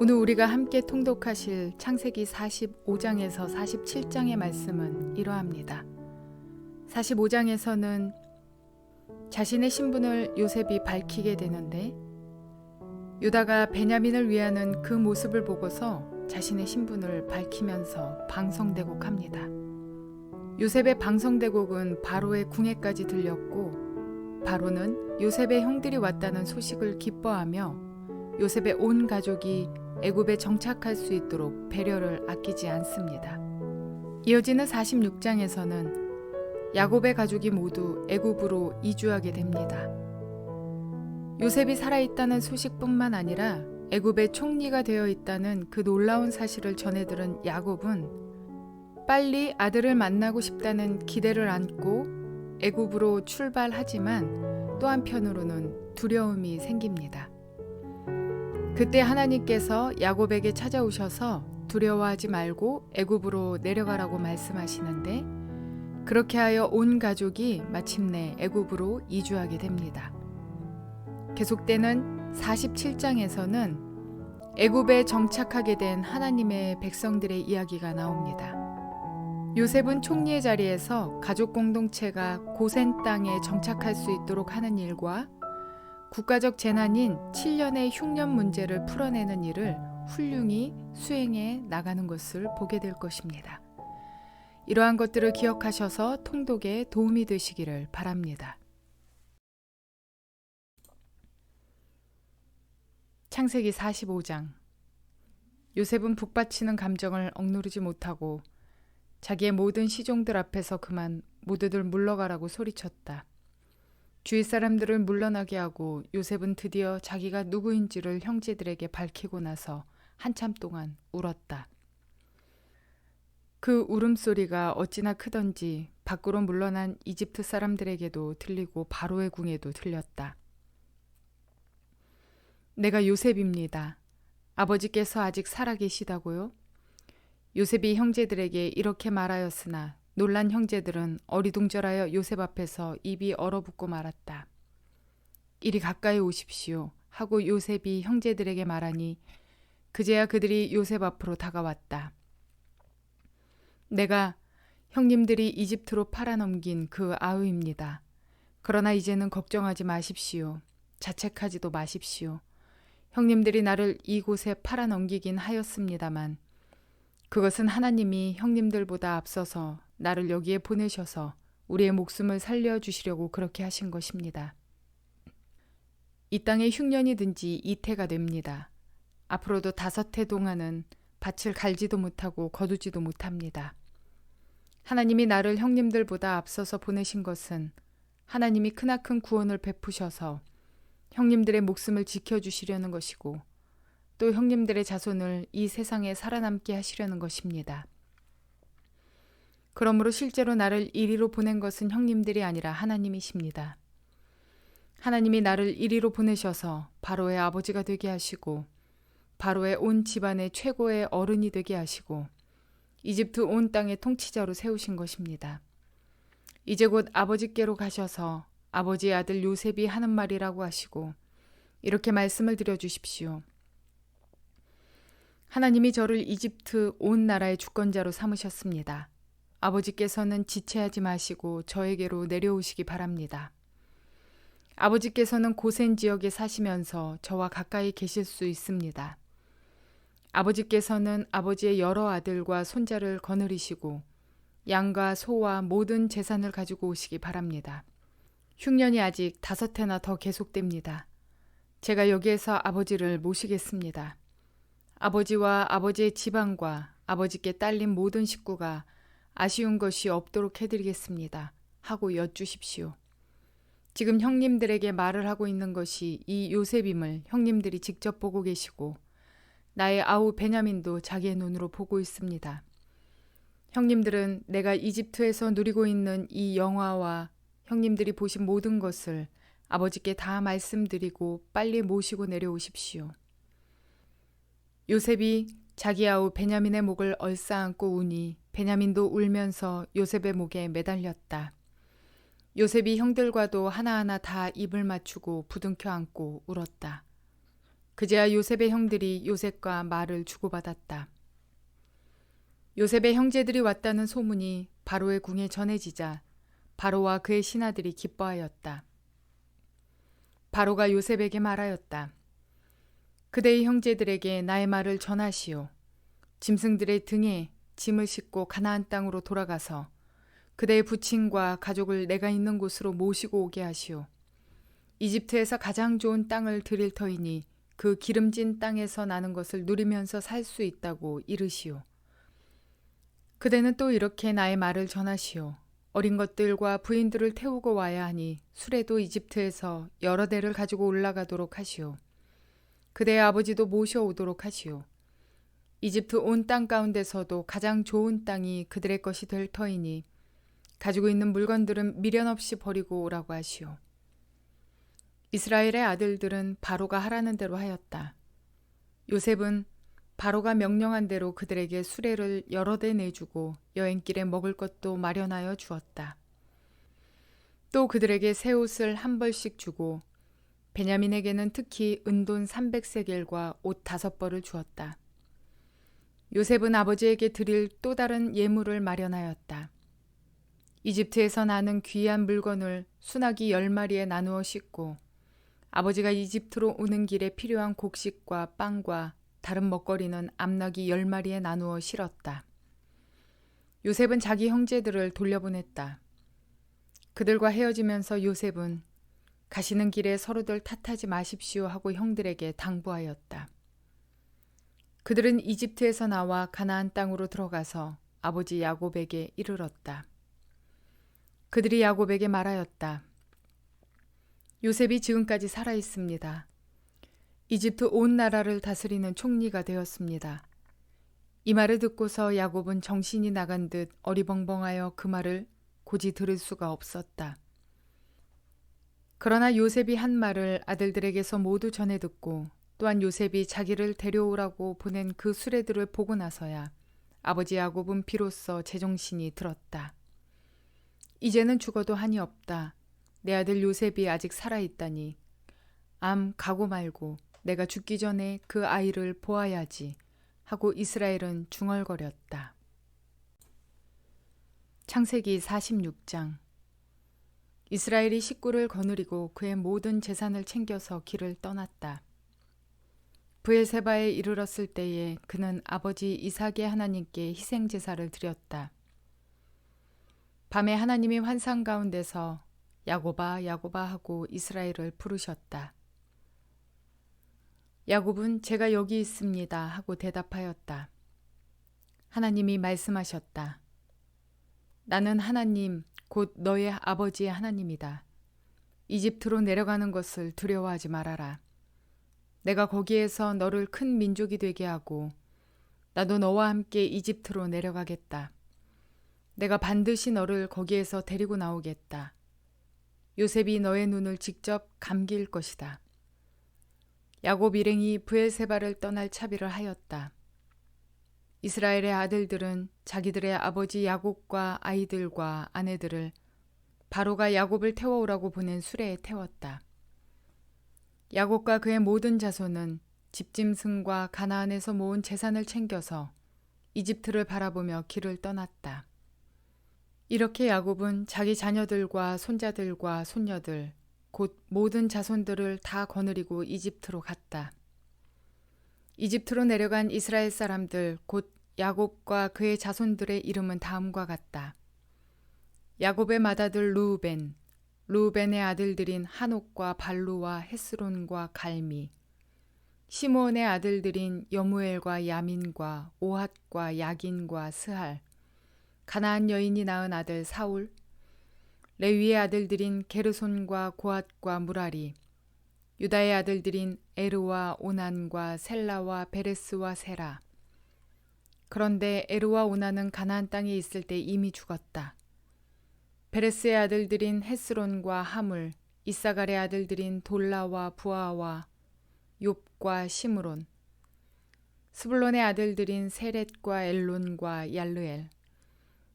오늘 우리가 함께 통독하실 창세기 45장에서 47장의 말씀은 이러합니다. 45장에서는 자신의 신분을 요셉이 밝히게 되는데 유다가 베냐민을 위하는 그 모습을 보고서 자신의 신분을 밝히면서 방성대곡합니다. 요셉의 방성대곡은 바로의 궁에까지 들렸고 바로는 요셉의 형들이 왔다는 소식을 기뻐하며 요셉의 온 가족이 애굽에 정착할 수 있도록 배려를 아끼지 않습니다. 이어지는 46장에서는 야곱의 가족이 모두 애굽으로 이주하게 됩니다. 요셉이 살아있다는 소식뿐만 아니라 애굽의 총리가 되어 있다는 그 놀라운 사실을 전해들은 야곱은 빨리 아들을 만나고 싶다는 기대를 안고 애굽으로 출발하지만 또 한편으로는 두려움이 생깁니다. 그때 하나님께서 야곱에게 찾아오셔서 두려워하지 말고 애굽으로 내려가라고 말씀하시는데 그렇게 하여 온 가족이 마침내 애굽으로 이주하게 됩니다. 계속되는 47장에서는 애굽에 정착하게 된 하나님의 백성들의 이야기가 나옵니다. 요셉은 총리의 자리에서 가족 공동체가 고센 땅에 정착할 수 있도록 하는 일과 국가적 재난인 7년의 흉년 문제를 풀어내는 일을 훌륭히 수행해 나가는 것을 보게 될 것입니다. 이러한 것들을 기억하셔서 통독에 도움이 되시기를 바랍니다. 창세기 45장. 요셉은 북받치는 감정을 억누르지 못하고 자기의 모든 시종들 앞에서 그만 모두들 물러가라고 소리쳤다. 주위 사람들을 물러나게 하고 요셉은 드디어 자기가 누구인지를 형제들에게 밝히고 나서 한참 동안 울었다. 그 울음소리가 어찌나 크던지 밖으로 물러난 이집트 사람들에게도 들리고 바로의 궁에도 들렸다. 내가 요셉입니다. 아버지께서 아직 살아계시다고요? 요셉이 형제들에게 이렇게 말하였으나 놀란 형제들은 어리둥절하여 요셉 앞에서 입이 얼어붙고 말았다. 이리 가까이 오십시오 하고 요셉이 형제들에게 말하니 그제야 그들이 요셉 앞으로 다가왔다. 내가 형님들이 이집트로 팔아넘긴 그 아우입니다. 그러나 이제는 걱정하지 마십시오. 자책하지도 마십시오. 형님들이 나를 이곳에 팔아넘기긴 하였습니다만 그것은 하나님이 형님들보다 앞서서 나를 여기에 보내셔서 우리의 목숨을 살려주시려고 그렇게 하신 것입니다. 이 땅에 흉년이 든 지 이태가 됩니다. 앞으로도 5해 동안은 밭을 갈지도 못하고 거두지도 못합니다. 하나님이 나를 형님들보다 앞서서 보내신 것은 하나님이 크나큰 구원을 베푸셔서 형님들의 목숨을 지켜주시려는 것이고 또 형님들의 자손을 이 세상에 살아남게 하시려는 것입니다. 그러므로 실제로 나를 이리로 보낸 것은 형님들이 아니라 하나님이십니다. 하나님이 나를 이리로 보내셔서 바로의 아버지가 되게 하시고 바로의 온 집안의 최고의 어른이 되게 하시고 이집트 온 땅의 통치자로 세우신 것입니다. 이제 곧 아버지께로 가셔서 아버지의 아들 요셉이 하는 말이라고 하시고 이렇게 말씀을 드려주십시오. 하나님이 저를 이집트 온 나라의 주권자로 삼으셨습니다. 아버지께서는 지체하지 마시고 저에게로 내려오시기 바랍니다. 아버지께서는 고센 지역에 사시면서 저와 가까이 계실 수 있습니다. 아버지께서는 아버지의 여러 아들과 손자를 거느리시고 양과 소와 모든 재산을 가지고 오시기 바랍니다. 흉년이 아직 5해나 더 계속됩니다. 제가 여기에서 아버지를 모시겠습니다. 아버지와 아버지의 집안과 아버지께 딸린 모든 식구가 아쉬운 것이 없도록 해드리겠습니다. 하고 여쭈십시오. 지금 형님들에게 말을 하고 있는 것이 이 요셉임을 형님들이 직접 보고 계시고 나의 아우 베냐민도 자기의 눈으로 보고 있습니다. 형님들은 내가 이집트에서 누리고 있는 이 영화와 형님들이 보신 모든 것을 아버지께 다 말씀드리고 빨리 모시고 내려오십시오. 요셉이 자기 아우 베냐민의 목을 얼싸안고 우니 베냐민도 울면서 요셉의 목에 매달렸다. 요셉이 형들과도 하나하나 다 입을 맞추고 부둥켜 안고 울었다. 그제야 요셉의 형들이 요셉과 말을 주고받았다. 요셉의 형제들이 왔다는 소문이 바로의 궁에 전해지자 바로와 그의 신하들이 기뻐하였다. 바로가 요셉에게 말하였다. 그대의 형제들에게 나의 말을 전하시오. 짐승들의 등에 짐을 싣고 가나안 땅으로 돌아가서 그대의 부친과 가족을 내가 있는 곳으로 모시고 오게 하시오. 이집트에서 가장 좋은 땅을 드릴 터이니 그 기름진 땅에서 나는 것을 누리면서 살 수 있다고 이르시오. 그대는 또 이렇게 나의 말을 전하시오. 어린 것들과 부인들을 태우고 와야 하니 수레도 이집트에서 여러 대를 가지고 올라가도록 하시오. 그대의 아버지도 모셔오도록 하시오. 이집트 온 땅 가운데서도 가장 좋은 땅이 그들의 것이 될 터이니 가지고 있는 물건들은 미련 없이 버리고 오라고 하시오. 이스라엘의 아들들은 바로가 하라는 대로 하였다. 요셉은 바로가 명령한 대로 그들에게 수레를 여러 대 내주고 여행길에 먹을 것도 마련하여 주었다. 또 그들에게 새 옷을 한 벌씩 주고 베냐민에게는 특히 은돈 300세겔과 옷 5벌을 주었다. 요셉은 아버지에게 드릴 또 다른 예물을 마련하였다. 이집트에서 나는 귀한 물건을 순아기 10마리에 나누어 싣고 아버지가 이집트로 오는 길에 필요한 곡식과 빵과 다른 먹거리는 암나귀 10마리에 나누어 실었다. 요셉은 자기 형제들을 돌려보냈다. 그들과 헤어지면서 요셉은 가시는 길에 서로들 탓하지 마십시오 하고 형들에게 당부하였다. 그들은 이집트에서 나와 가나안 땅으로 들어가서 아버지 야곱에게 이르렀다. 그들이 야곱에게 말하였다. 요셉이 지금까지 살아 있습니다. 이집트 온 나라를 다스리는 총리가 되었습니다. 이 말을 듣고서 야곱은 정신이 나간 듯 어리벙벙하여 그 말을 고지 들을 수가 없었다. 그러나 요셉이 한 말을 아들들에게서 모두 전해 듣고 또한 요셉이 자기를 데려오라고 보낸 그 수레들을 보고 나서야 아버지 야곱은 비로소 제정신이 들었다. 이제는 죽어도 한이 없다. 내 아들 요셉이 아직 살아있다니. 암 가고 말고 내가 죽기 전에 그 아이를 보아야지 하고 이스라엘은 중얼거렸다. 창세기 46장. 이스라엘이 식구를 거느리고 그의 모든 재산을 챙겨서 길을 떠났다. 브엘세바에 이르렀을 때에 그는 아버지 이삭의 하나님께 희생제사를 드렸다. 밤에 하나님이 환상 가운데서 야곱아 야곱아 하고 이스라엘을 부르셨다. 야곱은 제가 여기 있습니다 하고 대답하였다. 하나님이 말씀하셨다. 나는 하나님 곧 너의 아버지의 하나님이다. 이집트로 내려가는 것을 두려워하지 말아라. 내가 거기에서 너를 큰 민족이 되게 하고 나도 너와 함께 이집트로 내려가겠다. 내가 반드시 너를 거기에서 데리고 나오겠다. 요셉이 너의 눈을 직접 감길 것이다. 야곱 일행이 브엘세바를 떠날 차비를 하였다. 이스라엘의 아들들은 자기들의 아버지 야곱과 아이들과 아내들을 바로가 야곱을 태워오라고 보낸 수레에 태웠다. 야곱과 그의 모든 자손은 집짐승과 가나안에서 모은 재산을 챙겨서 이집트를 바라보며 길을 떠났다. 이렇게 야곱은 자기 자녀들과 손자들과 손녀들 곧 모든 자손들을 다 거느리고 이집트로 갔다. 이집트로 내려간 이스라엘 사람들 곧 야곱과 그의 자손들의 이름은 다음과 같다. 야곱의 맏아들 르우벤, 르우벤의 아들들인 한옥과 발루와 헤스론과 갈미, 시므온의 아들들인 여무엘과 야민과 오핫과 야긴과 스할, 가나안 여인이 낳은 아들 사울, 레위의 아들들인 게르손과 고핫과 무라리, 유다의 아들들인 에르와 오난과 셀라와 베레스와 세라. 그런데 에르와 오난은 가나안 땅에 있을 때 이미 죽었다. 베레스의 아들들인 헤스론과 하물, 이사갈의 아들들인 돌라와 부아와 욥과 시므론, 스불론의 아들들인 세렛과 엘론과 얄르엘.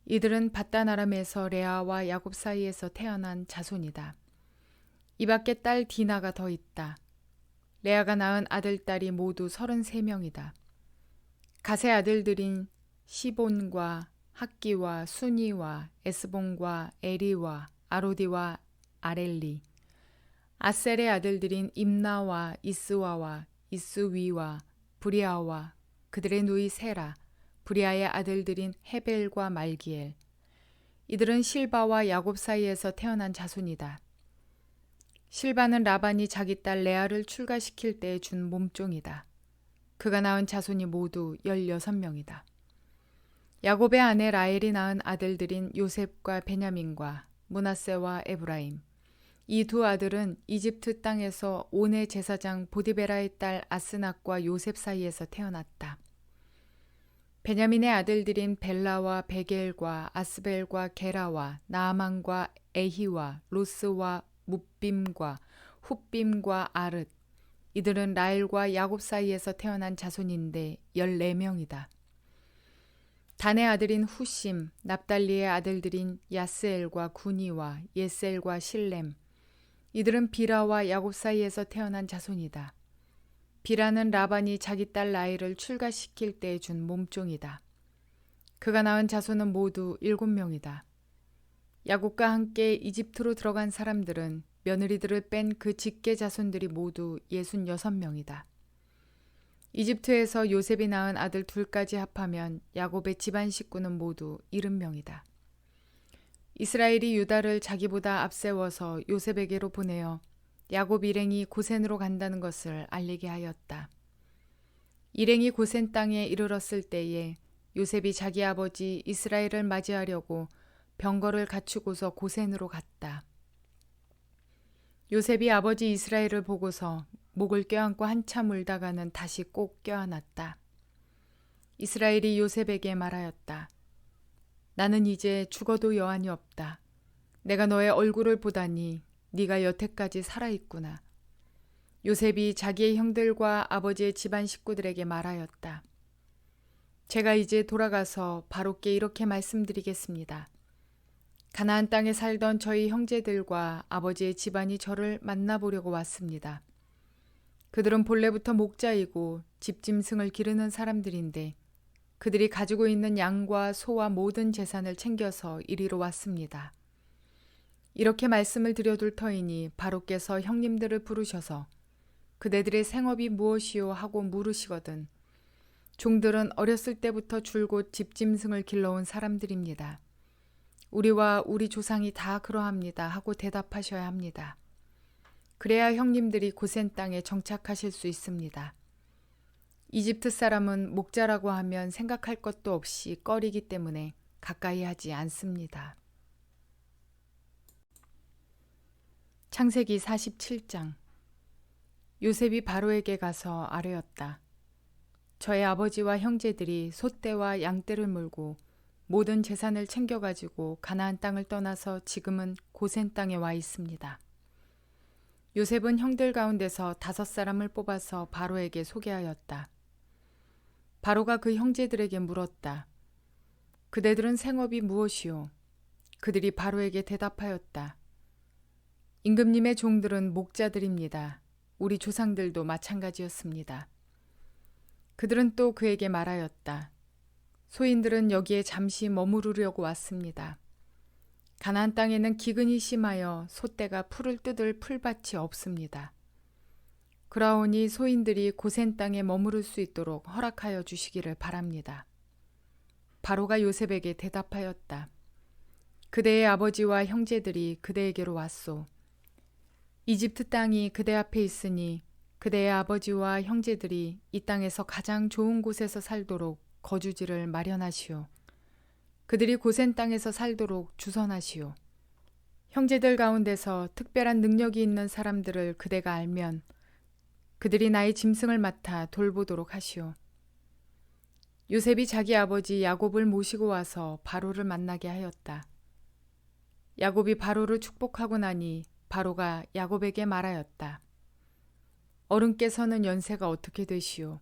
이들은 밧단 아람에서 레아와 야곱 사이에서 태어난 자손이다. 이 밖에 딸 디나가 더 있다. 레아가 낳은 아들딸이 모두 33명이다. 갓의 아들들인 시본과 학기와 수니와 에스본과 에리와 아로디와 아렐리, 아셀의 아들들인 임나와 이스와와 이스위와 브리아와 그들의 누이 세라, 브리아의 아들들인 헤벨과 말기엘. 이들은 실바와 야곱 사이에서 태어난 자손이다. 실바는 라반이 자기 딸 레아를 출가시킬 때 준 몸종이다. 그가 낳은 자손이 모두 16명이다. 야곱의 아내 라헬이 낳은 아들들인 요셉과 베냐민과 므낫세와 에브라임. 이 두 아들은 이집트 땅에서 온의 제사장 보디베라의 딸 아스낙과 요셉 사이에서 태어났다. 베냐민의 아들들인 벨라와 베겔과 아스벨과 게라와 나아만과 에히와 로스와 뭇빔과 훗빔과 아릇. 이들은 라헬과 야곱 사이에서 태어난 자손인데 14명이다. 단의 아들인 후심, 납달리의 아들들인 야스엘과 구니와 예셀과 실렘. 이들은 비라와 야곱 사이에서 태어난 자손이다. 비라는 라반이 자기 딸 라헬을 출가시킬 때 준 몸종이다. 그가 낳은 자손은 모두 7명이다. 야곱과 함께 이집트로 들어간 사람들은 며느리들을 뺀 그 직계 자손들이 모두 66명이다. 이집트에서 요셉이 낳은 아들 둘까지 합하면 야곱의 집안 식구는 모두 70명이다. 이스라엘이 유다를 자기보다 앞세워서 요셉에게로 보내어 야곱 일행이 고센으로 간다는 것을 알리게 하였다. 일행이 고센 땅에 이르렀을 때에 요셉이 자기 아버지 이스라엘을 맞이하려고 병거를 갖추고서 고센으로 갔다. 요셉이 아버지 이스라엘을 보고서 목을 껴안고 한참 울다가는 다시 꼭 껴안았다. 이스라엘이 요셉에게 말하였다. 나는 이제 죽어도 여한이 없다. 내가 너의 얼굴을 보다니 네가 여태까지 살아있구나. 요셉이 자기의 형들과 아버지의 집안 식구들에게 말하였다. 제가 이제 돌아가서 바로께 이렇게 말씀드리겠습니다. 가나안 땅에 살던 저희 형제들과 아버지의 집안이 저를 만나보려고 왔습니다. 그들은 본래부터 목자이고 집짐승을 기르는 사람들인데 그들이 가지고 있는 양과 소와 모든 재산을 챙겨서 이리로 왔습니다. 이렇게 말씀을 드려둘 터이니 바로께서 형님들을 부르셔서 그대들의 생업이 무엇이요 하고 물으시거든 종들은 어렸을 때부터 줄곧 집짐승을 길러온 사람들입니다. 우리와 우리 조상이 다 그러합니다 하고 대답하셔야 합니다. 그래야 형님들이 고센 땅에 정착하실 수 있습니다. 이집트 사람은 목자라고 하면 생각할 것도 없이 꺼리기 때문에 가까이 하지 않습니다. 창세기 47장. 요셉이 바로에게 가서 아뢰었다. 저의 아버지와 형제들이 소떼와 양떼를 몰고 모든 재산을 챙겨가지고 가나안 땅을 떠나서 지금은 고센 땅에 와 있습니다. 요셉은 형들 가운데서 5사람을 뽑아서 바로에게 소개하였다. 바로가 그 형제들에게 물었다. 그대들은 생업이 무엇이요? 그들이 바로에게 대답하였다. 임금님의 종들은 목자들입니다. 우리 조상들도 마찬가지였습니다. 그들은 또 그에게 말하였다. 소인들은 여기에 잠시 머무르려고 왔습니다. 가나안 땅에는 기근이 심하여 소떼가 풀을 뜯을 풀밭이 없습니다. 그러하오니 소인들이 고센 땅에 머무를 수 있도록 허락하여 주시기를 바랍니다. 바로가 요셉에게 대답하였다. 그대의 아버지와 형제들이 그대에게로 왔소. 이집트 땅이 그대 앞에 있으니 그대의 아버지와 형제들이 이 땅에서 가장 좋은 곳에서 살도록 거주지를 마련하시오. 그들이 고센 땅에서 살도록 주선하시오. 형제들 가운데서 특별한 능력이 있는 사람들을 그대가 알면 그들이 나의 짐승을 맡아 돌보도록 하시오. 요셉이 자기 아버지 야곱을 모시고 와서 바로를 만나게 하였다. 야곱이 바로를 축복하고 나니 바로가 야곱에게 말하였다. 어른께서는 연세가 어떻게 되시오?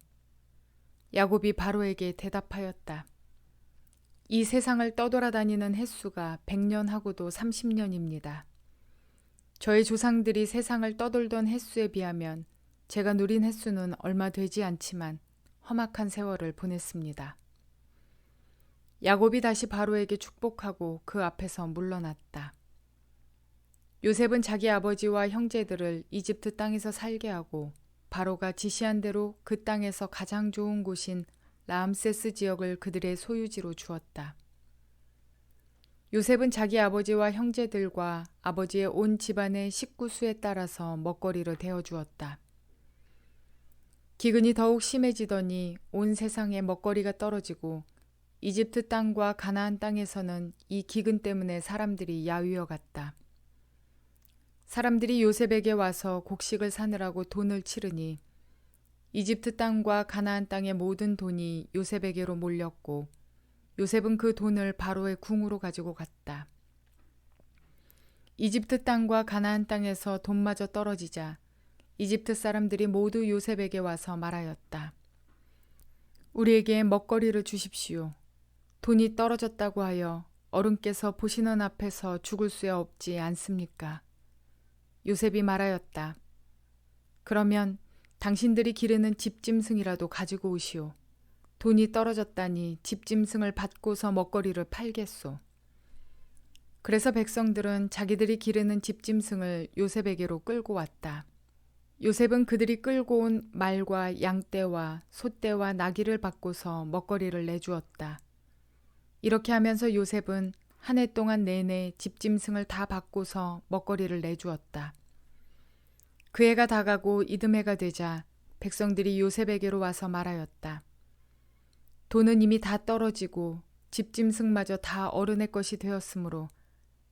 야곱이 바로에게 대답하였다. 이 세상을 떠돌아다니는 횟수가 100년하고도 30년입니다. 저의 조상들이 세상을 떠돌던 횟수에 비하면 제가 누린 횟수는 얼마 되지 않지만 험악한 세월을 보냈습니다. 야곱이 다시 바로에게 축복하고 그 앞에서 물러났다. 요셉은 자기 아버지와 형제들을 이집트 땅에서 살게 하고 바로가 지시한 대로 그 땅에서 가장 좋은 곳인 라암세스 지역을 그들의 소유지로 주었다. 요셉은 자기 아버지와 형제들과 아버지의 온 집안의 식구수에 따라서 먹거리를 대어주었다. 기근이 더욱 심해지더니 온 세상에 먹거리가 떨어지고 이집트 땅과 가나안 땅에서는 이 기근 때문에 사람들이 야위어 갔다. 사람들이 요셉에게 와서 곡식을 사느라고 돈을 치르니 이집트 땅과 가나안 땅의 모든 돈이 요셉에게로 몰렸고 요셉은 그 돈을 바로의 궁으로 가지고 갔다. 이집트 땅과 가나안 땅에서 돈마저 떨어지자 이집트 사람들이 모두 요셉에게 와서 말하였다. 우리에게 먹거리를 주십시오. 돈이 떨어졌다고 하여 어른께서 보시는 앞에서 죽을 수 없지 않습니까? 요셉이 말하였다. 그러면 당신들이 기르는 집짐승이라도 가지고 오시오. 돈이 떨어졌다니 집짐승을 받고서 먹거리를 팔겠소. 그래서 백성들은 자기들이 기르는 집짐승을 요셉에게로 끌고 왔다. 요셉은 그들이 끌고 온 말과 양떼와 소떼와 나귀를 받고서 먹거리를 내주었다. 이렇게 하면서 요셉은 한 해 동안 내내 집짐승을 다 받고서 먹거리를 내주었다. 그 해가 다가고 이듬해가 되자 백성들이 요셉에게로 와서 말하였다. 돈은 이미 다 떨어지고 집짐승마저 다 어른의 것이 되었으므로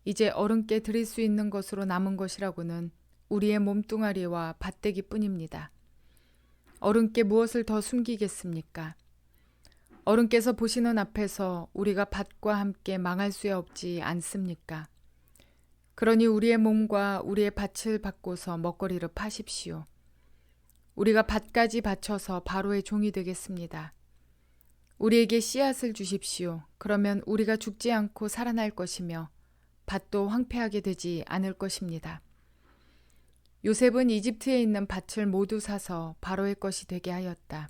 이제 어른께 드릴 수 있는 것으로 남은 것이라고는 우리의 몸뚱아리와 밭대기뿐입니다. 어른께 무엇을 더 숨기겠습니까? 어른께서 보시는 앞에서 우리가 밭과 함께 망할 수 없지 않습니까? 그러니 우리의 몸과 우리의 밭을 바꿔서 먹거리를 파십시오. 우리가 밭까지 바쳐서 바로의 종이 되겠습니다. 우리에게 씨앗을 주십시오. 그러면 우리가 죽지 않고 살아날 것이며 밭도 황폐하게 되지 않을 것입니다. 요셉은 이집트에 있는 밭을 모두 사서 바로의 것이 되게 하였다.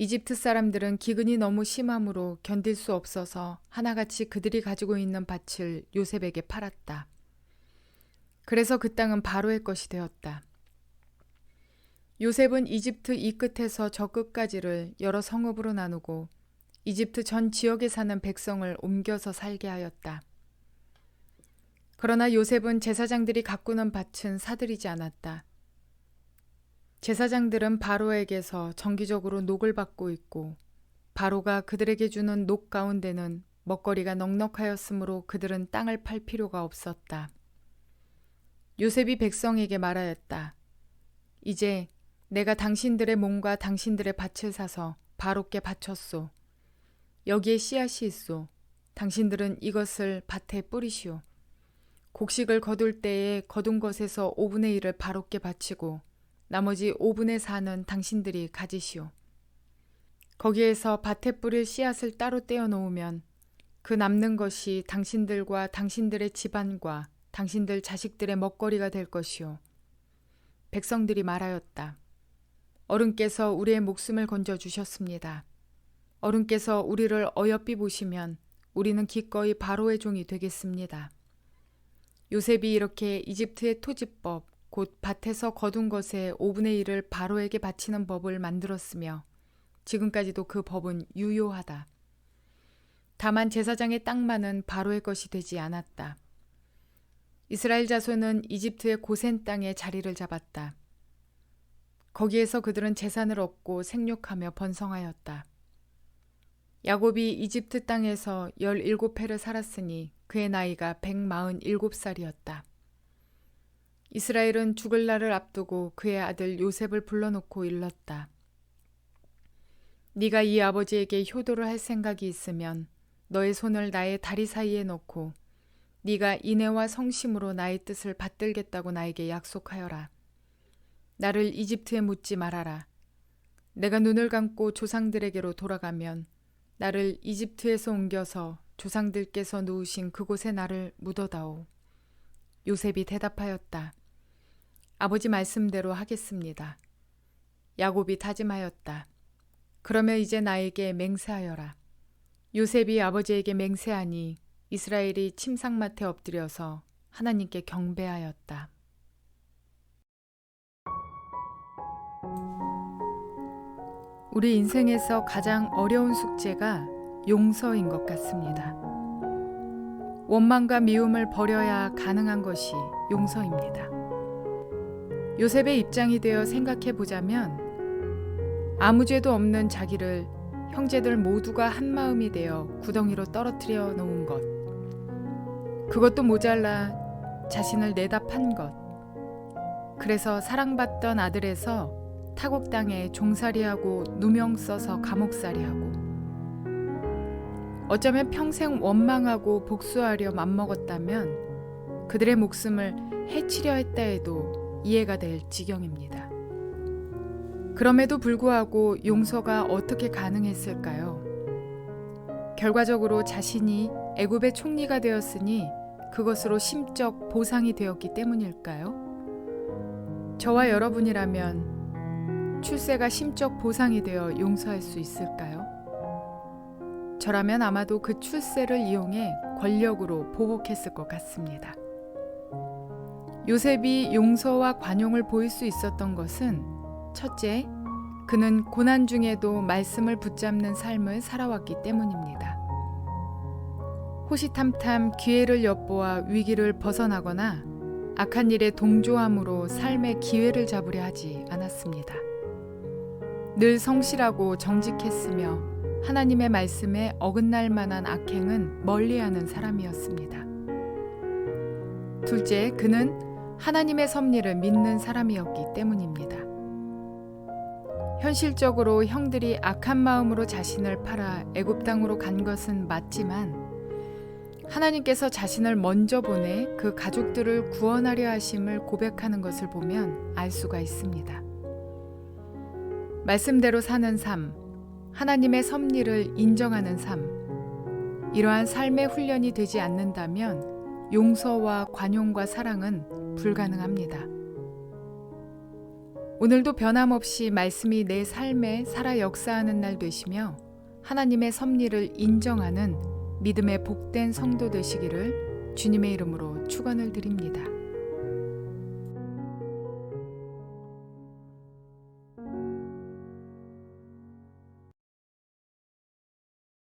이집트 사람들은 기근이 너무 심함으로 견딜 수 없어서 하나같이 그들이 가지고 있는 밭을 요셉에게 팔았다. 그래서 그 땅은 바로의 것이 되었다. 요셉은 이집트 이 끝에서 저 끝까지를 여러 성읍으로 나누고 이집트 전 지역에 사는 백성을 옮겨서 살게 하였다. 그러나 요셉은 제사장들이 가꾸는 밭은 사들이지 않았다. 제사장들은 바로에게서 정기적으로 녹을 받고 있고 바로가 그들에게 주는 녹 가운데는 먹거리가 넉넉하였으므로 그들은 땅을 팔 필요가 없었다. 요셉이 백성에게 말하였다. 이제 내가 당신들의 몸과 당신들의 밭을 사서 바로께 바쳤소. 여기에 씨앗이 있소. 당신들은 이것을 밭에 뿌리시오. 곡식을 거둘 때에 거둔 것에서 5분의 1을 바로께 바치고 나머지 5분의 4는 당신들이 가지시오. 거기에서 밭에 뿌릴 씨앗을 따로 떼어 놓으면 그 남는 것이 당신들과 당신들의 집안과 당신들 자식들의 먹거리가 될 것이오. 백성들이 말하였다. 어른께서 우리의 목숨을 건져 주셨습니다. 어른께서 우리를 어여삐 보시면 우리는 기꺼이 바로의 종이 되겠습니다. 요셉이 이렇게 이집트의 토지법, 곧 밭에서 거둔 것의 5분의 1을 바로에게 바치는 법을 만들었으며 지금까지도 그 법은 유효하다. 다만 제사장의 땅만은 바로의 것이 되지 않았다. 이스라엘 자손은 이집트의 고센 땅에 자리를 잡았다. 거기에서 그들은 재산을 얻고 생육하며 번성하였다. 야곱이 이집트 땅에서 17해를 살았으니 그의 나이가 147살이었다. 이스라엘은 죽을 날을 앞두고 그의 아들 요셉을 불러놓고 일렀다. 네가 이 아버지에게 효도를 할 생각이 있으면 너의 손을 나의 다리 사이에 넣고 네가 인애와 성심으로 나의 뜻을 받들겠다고 나에게 약속하여라. 나를 이집트에 묻지 말아라. 내가 눈을 감고 조상들에게로 돌아가면 나를 이집트에서 옮겨서 조상들께서 누우신 그곳에 나를 묻어다오. 요셉이 대답하였다. 아버지 말씀대로 하겠습니다. 야곱이 다짐하였다. 그러면 이제 나에게 맹세하여라. 요셉이 아버지에게 맹세하니 이스라엘이 침상맡에 엎드려서 하나님께 경배하였다. 우리 인생에서 가장 어려운 숙제가 용서인 것 같습니다. 원망과 미움을 버려야 가능한 것이 용서입니다. 요셉의 입장이 되어 생각해 보자면 아무 죄도 없는 자기를 형제들 모두가 한 마음이 되어 구덩이로 떨어뜨려 놓은 것, 그것도 모자라 자신을 내다 판 것, 그래서 사랑받던 아들에서 타국 땅에 종살이하고 누명 써서 감옥살이하고, 어쩌면 평생 원망하고 복수하려 맘먹었다면 그들의 목숨을 해치려 했다 해도 이해가 될 지경입니다. 그럼에도 불구하고 용서가 어떻게 가능했을까요? 결과적으로 자신이 애굽의 총리가 되었으니 그것으로 심적 보상이 되었기 때문일까요? 저와 여러분이라면 출세가 심적 보상이 되어 용서할 수 있을까요? 저라면 아마도 그 출세를 이용해 권력으로 보복했을 것 같습니다. 요셉이 용서와 관용을 보일 수 있었던 것은 첫째, 그는 고난 중에도 말씀을 붙잡는 삶을 살아왔기 때문입니다. 호시탐탐 기회를 엿보아 위기를 벗어나거나 악한 일에 동조함으로 삶의 기회를 잡으려 하지 않았습니다. 늘 성실하고 정직했으며 하나님의 말씀에 어긋날 만한 악행은 멀리하는 사람이었습니다. 둘째, 그는 하나님의 섭리를 믿는 사람이었기 때문입니다. 현실적으로 형들이 악한 마음으로 자신을 팔아 애굽 땅으로 간 것은 맞지만 하나님께서 자신을 먼저 보내 그 가족들을 구원하려 하심을 고백하는 것을 보면 알 수가 있습니다. 말씀대로 사는 삶, 하나님의 섭리를 인정하는 삶, 이러한 삶의 훈련이 되지 않는다면 용서와 관용과 사랑은 불가능합니다. 오늘도 변함없이 말씀이 내 삶에 살아 역사하는 날 되시며 하나님의 섭리를 인정하는 믿음의 복된 성도 되시기를 주님의 이름으로 축원을 드립니다.